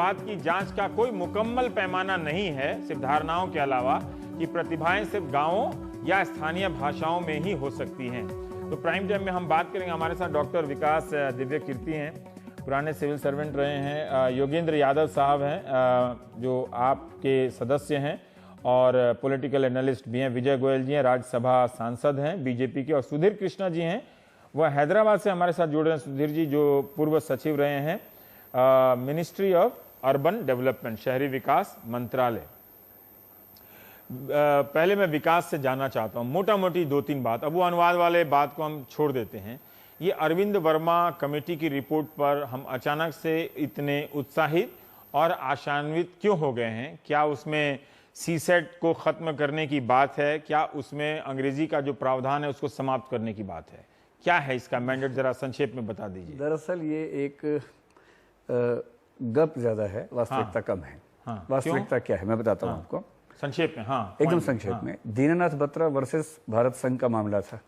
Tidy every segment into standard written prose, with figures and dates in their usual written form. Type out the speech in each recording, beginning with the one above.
बात की जांच का कोई मुकम्मल पैमाना नहीं है, सिर्फ धारणाओं के अलावा, कि प्रतिभाएं सिर्फ गांवों या स्थानीय भाषाओं में ही हो सकती हैं। तो प्राइम टाइम में हम बात करेंगे। हमारे साथ डॉक्टर विकास दिव्य कीर्ति हैं, पुराने सिविल सर्वेंट रहे हैं। योगेंद्र यादव साहब हैं जो आपके सदस्य हैं और पॉलिटिकल एनालिस्ट भी हैं। विजय गोयल जी हैं, राज्यसभा सांसद हैं बीजेपी के। और सुधीर कृष्णा जी हैं, वह हैदराबाद से हमारे साथ जुड़े हैं। सुधीर जी जो पूर्व सचिव रहे हैं मिनिस्ट्री ऑफ अर्बन डेवलपमेंट, शहरी विकास मंत्रालय। पहले मैं विकास से जानना चाहता हूं मोटा मोटी 2-3 बात, अब वो अनुवाद वाले बात को हम छोड़ देते हैं। ये अरविंद वर्मा कमेटी की रिपोर्ट पर हम अचानक से इतने उत्साहित और आशान्वित क्यों हो गए हैं? क्या उसमें सीसेट को खत्म करने की बात है? क्या उसमें अंग्रेजी का जो प्रावधान है उसको समाप्त करने की बात है? क्या है इसका मैंडेट, जरा संक्षेप में बता दीजिए। दरअसल ये एक गप ज्यादा है, वास्तविकता कम है। वास्तविकता क्या है मैं बताता हूँ आपको संक्षेप में। एकदम संक्षेप में। दीनानाथ बत्रा वर्सेस भारत संघ का मामला था।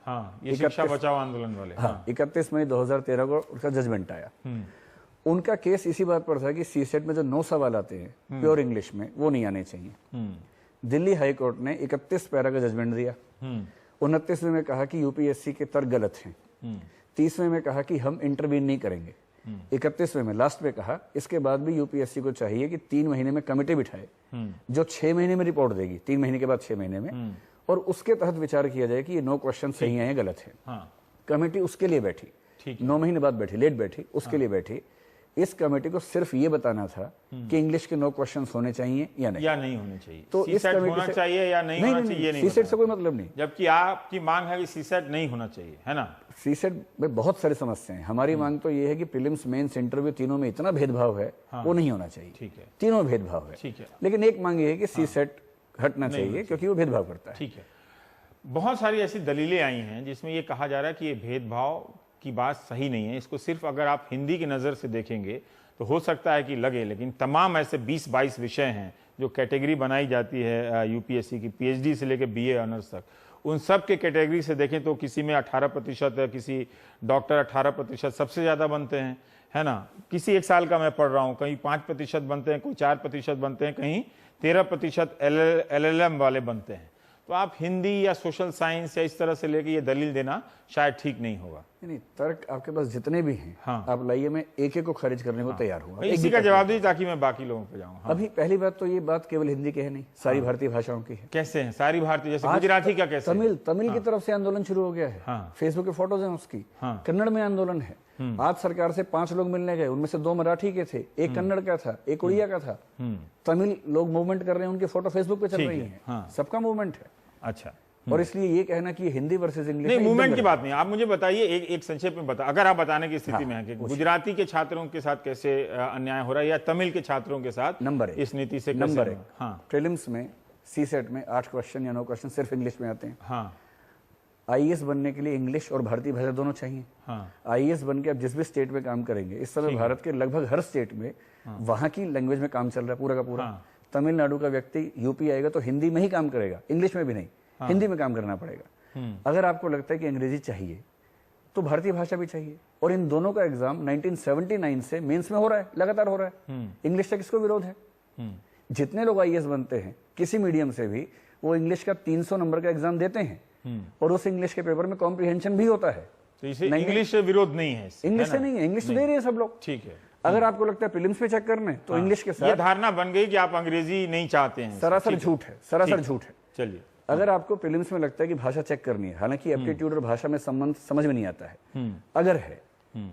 ये शिक्षा बचाओ आंदोलन वाले। 31 मई 2013 को उसका जजमेंट आया। उनका केस इसी बात पर था कि सीसेट में जो 9 सवाल आते हैं प्योर इंग्लिश में, वो नहीं आने चाहिए। दिल्ली हाई कोर्ट ने 31 पैरा का जजमेंट दिया। 29वें में कहा कि यूपीएससी के तर्क गलत हैं। 30वें में कहा कि हम इंटरवीन नहीं करेंगे। 31वें में लास्ट में कहा इसके बाद भी यूपीएससी को चाहिए कि 3 महीने में कमेटी बिठाए जो 6 महीने में रिपोर्ट देगी, 3 महीने के बाद 6 महीने में, और उसके तहत विचार किया जाए कि ये 9 क्वेश्चन सही हैं या गलत है। कमेटी उसके लिए बैठी, 9 महीने बाद बैठी, लेट बैठी, उसके लिए बैठी। इस कमेटी को सिर्फ ये बताना था कि इंग्लिश के 9 क्वेश्चन होने चाहिए या नहीं होने चाहिए। तो इस कमेटी होना चाहिए या नहीं होना चाहिए, सीसेट से कोई मतलब नहीं। जबकि आपकी मांग है कि सीसेट नहीं होना चाहिए, है ना? सीसेट में बहुत सारी समस्याएं हैं। हमारी मांग तो ये है कि प्रीलिम्स, मेंस, इंटरव्यू तीनों में इतना भेदभाव है, वो नहीं होना चाहिए। ठीक है, तीनों भेदभाव है। ठीक है, लेकिन एक मांग ये है कि सीसेट हटना चाहिए क्योंकि वो भेदभाव करता है। ठीक है। बहुत सारी ऐसी दलीलें आई हैं जिसमें ये कहा जा रहा है कि ये भेदभाव की बात सही नहीं है। इसको सिर्फ अगर आप हिंदी की नजर से देखेंगे तो हो सकता है कि लगे, लेकिन तमाम ऐसे 20-22 विषय हैं जो कैटेगरी बनाई जाती है यूपीएससी की, पीएचडी से लेकर बीए ऑनर्स तक, उन सब के कैटेगरी से देखें तो किसी में 18% है, किसी डॉक्टर 18% सबसे ज़्यादा बनते हैं, है ना? किसी एक साल का मैं पढ़ रहा हूँ, कहीं 5% बनते हैं, कोई 4% बनते हैं, कहीं 13% LLM वाले बनते हैं। तो आप हिंदी या सोशल साइंस या इस तरह से लेके ये दलील देना शायद ठीक नहीं होगा। नहीं, तर्क आपके पास जितने भी हैं आप लाइए, मैं एक एक को खारिज करने को तैयार हूँ। इसी का जवाब दीजिए ताकि मैं बाकी लोगों पे जाऊँ। अभी पहली बात तो ये बात केवल हिंदी की है नहीं, सारी भारतीय भाषाओं की है। कैसे है सारी भारतीय? जैसे गुजराती का कैसे? तमिल की तरफ से आंदोलन शुरू हो गया है। फेसबुक के फोटोज हैं उसकी। कन्नड़ में आंदोलन है। आज सरकार से 5 लोग मिलने गए, उनमें से 2 मराठी के थे, एक कन्नड़ का था, एक उड़िया का था। तमिल लोग मूवमेंट कर रहे हैं, उनके फोटो फेसबुक पे चल रही है। सबका मूवमेंट है। अच्छा। और इसलिए ये कहना कि हिंदी वर्सेस इंग्लिश नहीं, मूवमेंट की बात नहीं। आप मुझे बताइए, एक संक्षेप में बता, अगर आप बताने की स्थिति में हैं कि गुजराती के छात्रों के साथ कैसे अन्याय हो रहा है या तमिल के छात्रों के साथ नंबर इस नीति से नंबर 1 प्रीलिम्स में सीसेट में 8 क्वेश्चन या 9 क्वेश्चन सिर्फ इंग्लिश में आते हैं। आईएएस बनने के लिए इंग्लिश और भारतीय भाषा दोनों चाहिए। आईएएस बन के आप जिस भी स्टेट में काम करेंगे, इस समय भारत के लगभग हर स्टेट में वहां की लैंग्वेज में काम चल रहा है पूरा का पूरा। तमिलनाडु का व्यक्ति यूपी आएगा तो हिंदी में ही काम करेगा, इंग्लिश में भी नहीं, हिंदी में काम करना पड़ेगा। अगर आपको लगता है कि अंग्रेजी चाहिए तो भारतीय भाषा भी चाहिए। और इन दोनों का एग्जाम 1979 से मेंस में हो रहा है, लगातार हो रहा है। इंग्लिश का किसको विरोध है? जितने लोग आईएएस बनते हैं किसी मीडियम से भी, वो इंग्लिश का 300 नंबर का एग्जाम देते हैं और उस इंग्लिश के पेपर में कॉम्प्रिहेंशन भी होता है। तो इसे इंग्लिश से विरोध नहीं है? इंग्लिश से नहीं है, इंग्लिश तो दे रहे हैं सब लोग। ठीक है। अगर आपको लगता है प्रीलिम्स में चेक करने तो इंग्लिश के साथ ये धारणा बन गई कि आप अंग्रेजी नहीं चाहते हैं। सरासर झूठ है, सरासर झूठ है। चलिए, अगर आपको प्रीलिम्स में लगता है कि भाषा चेक करनी है, हालांकि एप्टीट्यूड और भाषा में संबंध समझ में नहीं आता है, अगर है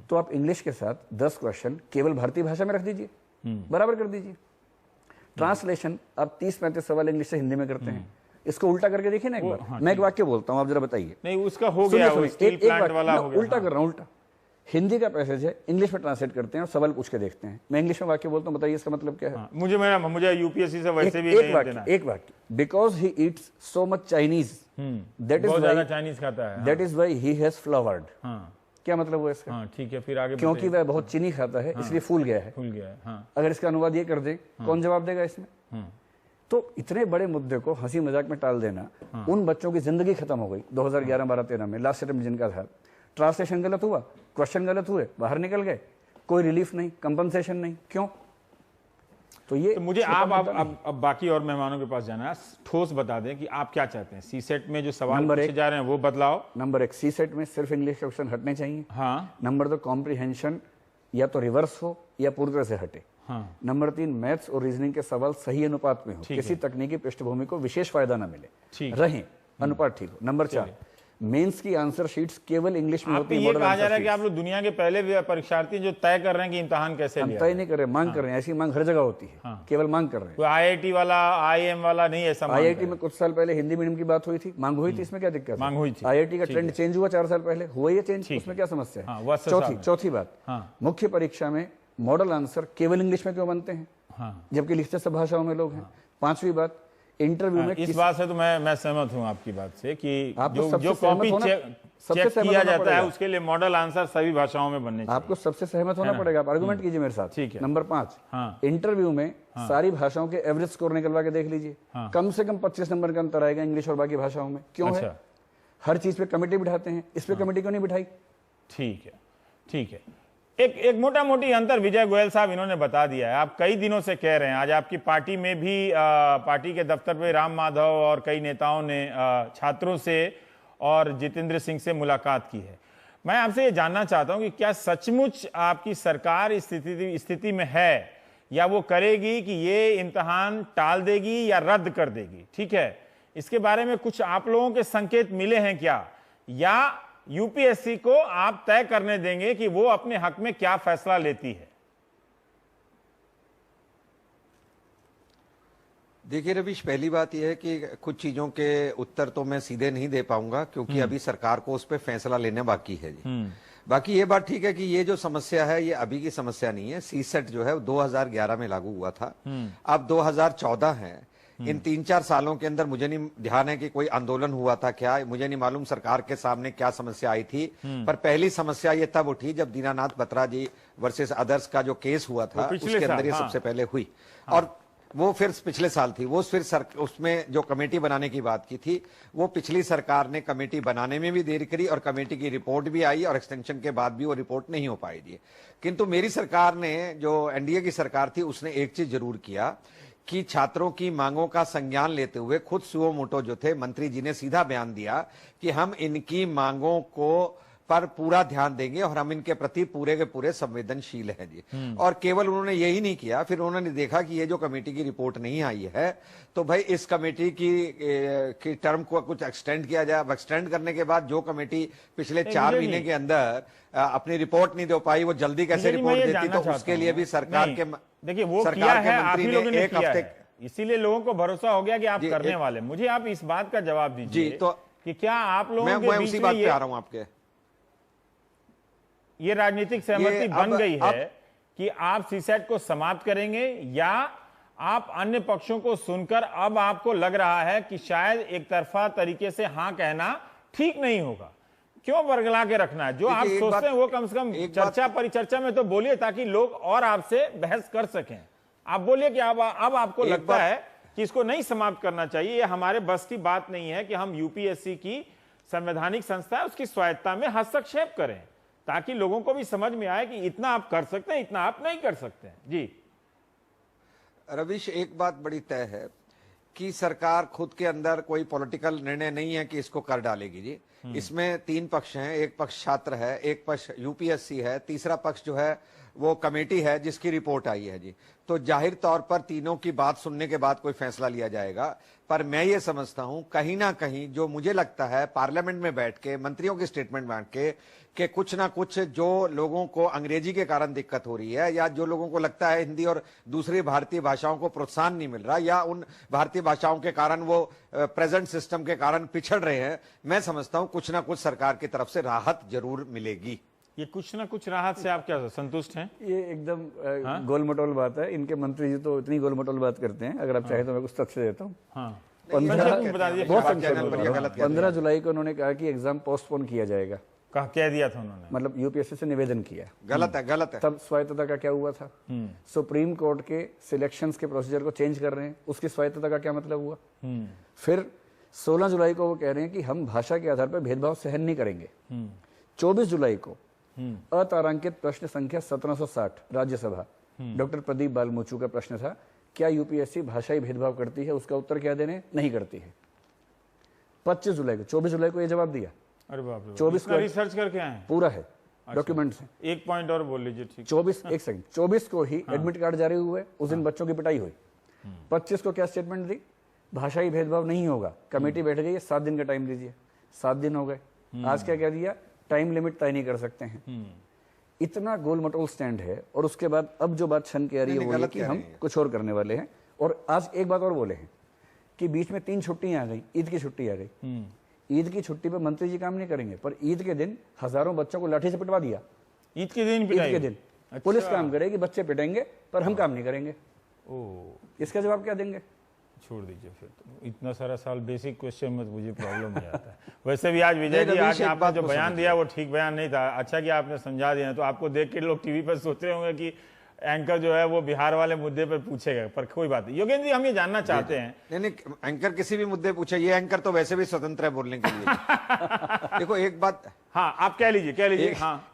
तो आप इंग्लिश के साथ 10 क्वेश्चन केवल भारतीय भाषा में रख दीजिए, बराबर कर दीजिए। ट्रांसलेशन आप 30-35 सवाल इंग्लिश से हिंदी में करते हैं, इसको उल्टा करके देखिए ना एक बार। मैं एक वाक्य बोलता हूं, आप जरा बताइए। नहीं, उसका हो गया, स्टील प्लांट वाला हो गया। उल्टा कर रहा हूं, उल्टा। हिंदी का पैसेज है, इंग्लिश में ट्रांसलेट करते हैं और सवाल पूछ के देखते हैं। मैं इंग्लिश में वाक्य बोलता हूं, बताइए इसका मतलब क्या है? मुझे यूपीएससी से वैसे भी एक वाक्य, because he eats so much Chinese, that is why Chinese खाता है, that is why he has flowered. क्या मतलब हुआ इसका? ठीक है, फिर आगे। क्योंकि वह बहुत चीनी खाता है इसलिए फूल गया है। अगर इसका अनुवाद ये कर दे, कौन जवाब देगा इसमें? तो इतने बड़े मुद्दे को हंसी मजाक में टाल देना, उन बच्चों की जिंदगी खत्म हो गई 2011-12-13 में, लास्ट अटेम्प्ट जिनका था। ट्रांसलेशन गलत हुआ, क्वेश्चन गलत हुए, बाहर निकल गए, कोई रिलीफ नहीं, कंपनसेशन नहीं। क्यों? तो ये तो मुझे आप अब बाकी और मेहमानों के पास जाना है, ठोस बता दें कि आप क्या चाहते हैं। सी सेट में जो सवाल पूछे जा रहे हैं वो बदलाव। नंबर 1, सी सेट में सिर्फ इंग्लिश के क्वेश्चन हटने चाहिए। हाँ। नंबर 2, कॉम्प्रिहेंशन या तो रिवर्स हो या पूरी तरह से हटे। हाँ। नंबर 3, मैथ्स और रीजनिंग के सवाल सही अनुपात में हो, किसी तकनीकी पृष्ठभूमि को विशेष फायदा ना मिले, रहें, अनुपात ठीक हो। नंबर 4, मेंस की आंसर शीट्स केवल इंग्लिश में होती है। ये कहा जा रहा है कि आप लोग दुनिया के पहले परीक्षार्थी जो तय कर रहे हैं कि इम्तिहान कैसे लिया, तय नहीं कर रहे, मांग कर रहे हैं। ऐसी मांग हर जगह होती है, केवल मांग कर रहे हैं। कोई आईआईटी वाला, आईएम वाला नहीं ऐसा। आईआईटी में कुछ साल पहले हिंदी मीडियम की बात हुई थी, मांग हुई थी, इसमें क्या दिक्कत? मांग हुई थी। आईआईटी का ट्रेंड चेंज हुआ 4 साल पहले, हुआ ये चेंज, उसमें क्या समस्या है? चौथी बात, मुख्य परीक्षा में मॉडल आंसर केवल इंग्लिश में क्यों बनते हैं, जबकि लिखते सब भाषाओं में लोग हैं? 5वीं बात, इंटरव्यू में इस बात से तो मैं सहमत हूं आपकी बात से कि जो कॉपी चेक किया जाता है उसके लिए मॉडल आंसर सभी भाषाओं में बनने चाहिए। आपको सबसे सहमत होना पड़ेगा। आप आर्गुमेंट कीजिए मेरे साथ। ठीक है। नंबर 5, इंटरव्यू में सारी भाषाओं के एवरेज स्कोर निकलवा के देख लीजिए, कम से कम 25 नंबर का अंतर आएगा इंग्लिश और बाकी भाषाओं में। क्यों है? हर चीज पे कमेटी बिठाते हैं, इस पे कमेटी क्यों नहीं बिठाई? ठीक है, ठीक है। एक मोटा मोटी अंतर विजय गोयल साहब इन्होंने बता दिया है। आप कई दिनों से कह रहे हैं, आज आपकी पार्टी में भी पार्टी के दफ्तर पे राम माधव और कई नेताओं ने छात्रों से और जितेंद्र सिंह से मुलाकात की है। मैं आपसे ये जानना चाहता हूं कि क्या सचमुच आपकी सरकार इस स्थिति में है या वो करेगी कि ये इम्तिहान टाल देगी या रद्द कर देगी? ठीक है, इसके बारे में कुछ आप लोगों के संकेत मिले हैं क्या, या यूपीएससी को आप तय करने देंगे कि वो अपने हक में क्या फैसला लेती है? देखिए रविश, पहली बात यह है कि कुछ चीजों के उत्तर तो मैं सीधे नहीं दे पाऊंगा क्योंकि अभी सरकार को उस पर फैसला लेना बाकी है जी। बाकी ये बात ठीक है कि ये जो समस्या है ये अभी की समस्या नहीं है। सी सेट जो है वो 2011 में लागू हुआ था, अब 2014 है। इन 3-4 सालों के अंदर मुझे नहीं ध्यान है कि कोई आंदोलन हुआ था क्या, मुझे नहीं मालूम सरकार के सामने क्या समस्या आई थी, पर पहली समस्या ये तब उठी जब दीनानाथ बत्रा जी वर्सेस अदर्स का जो केस हुआ था उसके अंदर ये सबसे पहले हुई। और वो फिर पिछले साल थी, वो फिर उसमें जो कमेटी बनाने की बात की थी वो पिछली सरकार ने कमेटी बनाने में भी देरी करी और कमेटी की रिपोर्ट भी आई और एक्सटेंशन के बाद भी वो रिपोर्ट नहीं हो पाई थी। किंतु मेरी सरकार ने, जो एनडीए की सरकार थी, उसने एक चीज जरूर किया कि छात्रों की मांगों का संज्ञान लेते हुए खुद सुओ मोटो जो थे मंत्री जी ने सीधा बयान दिया कि हम इनकी मांगों को पर पूरा ध्यान देंगे और हम इनके प्रति पूरे के पूरे संवेदनशील हैं जी। और केवल उन्होंने यही नहीं किया, फिर उन्होंने देखा कि ये जो कमेटी की रिपोर्ट नहीं आई है तो भाई इस कमेटी की टर्म को कुछ एक्सटेंड किया जाए। एक्सटेंड करने के बाद जो कमेटी पिछले 4 महीने के अंदर अपनी रिपोर्ट नहीं दे पाई, वो जल्दी कैसे रिपोर्ट देती, तो उसके लिए भी सरकार के, देखिए वो किया है, आप ही लोगों ने किया है, इसीलिए लोगों को भरोसा हो गया कि आप करने वाले। मुझे आप इस बात का जवाब दीजिए तो कि क्या आप लोगों के बीच उसी बात पे आ रहा हूं आपके, ये राजनीतिक सहमति बन गई है कि आप सीसेट को समाप्त करेंगे, या आप अन्य पक्षों को सुनकर अब आपको लग रहा है कि शायद एक तरफा तरीके से हां कहना ठीक नहीं होगा? क्यों बरगला के रखना है? जो आप सोचते हैं वो कम से कम चर्चा परिचर्चा में तो बोलिए ताकि लोग और आपसे बहस कर सकें। आप बोलिए कि अब आपको लगता है कि इसको नहीं समाप्त करना चाहिए, ये हमारे बस की बात नहीं है कि हम यूपीएससी की संवैधानिक संस्था है उसकी स्वायत्ता में हस्तक्षेप करें, ताकि लोगों को भी समझ में आए कि इतना आप कर सकते हैं, इतना आप नहीं कर सकते हैं। जी रविश, एक बात बड़ी तय है कि सरकार खुद के अंदर कोई पॉलिटिकल निर्णय नहीं है कि इसको कर डालेगी जी। इसमें 3 पक्ष हैं, एक पक्ष छात्र है, एक पक्ष यूपीएससी है, तीसरा पक्ष जो है वो कमेटी है जिसकी रिपोर्ट आई है जी। तो जाहिर तौर पर तीनों की बात सुनने के बाद कोई फैसला लिया जाएगा। पर मैं ये समझता हूं कहीं ना कहीं जो मुझे लगता है पार्लियामेंट में बैठ के मंत्रियों की स्टेटमेंट बैठ के कुछ ना कुछ जो लोगों को अंग्रेजी के कारण दिक्कत हो रही है, या जो लोगों को लगता है हिंदी और दूसरी भारतीय भाषाओं को प्रोत्साहन नहीं मिल रहा, या उन भारतीय भाषाओं के कारण वो प्रेजेंट सिस्टम के कारण पिछड़ रहे हैं, मैं समझता हूं कुछ ना कुछ सरकार की तरफ से राहत जरूर मिलेगी। ये कुछ ना कुछ राहत से आप क्या संतुष्ट हैं? ये एकदम गोल मटोल बात है। इनके मंत्री जी तो इतनी गोल मटोल बात करते हैं। अगर आप चाहे तो मैं कुछ तथ्य देता हूँ। 15 जुलाई को उन्होंने कहा कि एग्जाम पोस्टपोन किया जाएगा। कह दिया था उन्होंने, मतलब यूपीएससी से निवेदन किया। गलत है, गलत है। तब स्वायत्तता का क्या हुआ था? सुप्रीम कोर्ट के सिलेक्शंस के प्रोसीजर को चेंज कर रहे हैं, उसकी स्वायत्तता का क्या मतलब हुआ? फिर 16 जुलाई को वो कह रहे हैं कि हम भाषा के आधार पर भेदभाव सहन नहीं करेंगे। 24 जुलाई को अतारांकित प्रश्न संख्या 1760 राज्यसभा, डॉक्टर प्रदीप बालमूचू का प्रश्न था क्या यूपीएससी भाषाई भेदभाव करती है? उसका उत्तर क्या देने? नहीं करती है। 25 जुलाई को, 24 जुलाई को ये जवाब दिया। अरे बाप रे, 24 इतना रिसर्च करके आए हैं? पूरा है, डॉक्यूमेंट्स हैं। एक पॉइंट और बोल लीजिए। ठीक, 24 एक सेकंड, 24 को ही एडमिट कार्ड जारी हुए, उस दिन बच्चों की पिटाई हुई। 25 को क्या स्टेटमेंट दी? भाषाई भेदभाव नहीं होगा। कमेटी बैठ गई, 7 दिन का टाइम दीजिए। 7 दिन हो गए। आज क्या कह दिया? टाइम लिमिट तय नहीं कर सकते हैं। इतना गोल मटोल स्टैंड है। और उसके बाद अब जो बात छन के आ रही है वो ये कि हम कुछ और करने वाले हैं। और आज एक बात और बोले हैं कि बीच में 3 छुट्टियां आ गई, ईद की छुट्टी आ गई। ईद की छुट्टी पे मंत्री जी काम नहीं करेंगे, पर ईद के दिन हजारों बच्चों को लाठी से पिटवा दिया। ईद के दिन ईद पिटाई? के दिन पुलिस काम करेगी, बच्चे पिटेंगे, पर हम काम नहीं करेंगे। इसका जवाब क्या देंगे? छोड़ दीजिए फिर तो। इतना सारा साल बेसिक क्वेश्चन में तो मुझे प्रॉब्लम नहीं आता है। वैसे भी आज विजय जी, आज आपने जो बयान दिया वो ठीक बयान नहीं था। अच्छा कि आपने समझा दिया, तो आपको देख के लोग टीवी पर सोच रहे होंगे कि एंकर जो है वो बिहार वाले मुद्दे पर पूछेगा, पर कोई बात नहीं। योगेंद्र जी, हम ये जानना चाहते हैं। नहीं, एंकर किसी भी मुद्दे पूछे, ये एंकर तो वैसे भी स्वतंत्र है बोलने के लिए। देखो एक बात, हाँ, आप कह लीजिए, कह लीजिए। हाँ,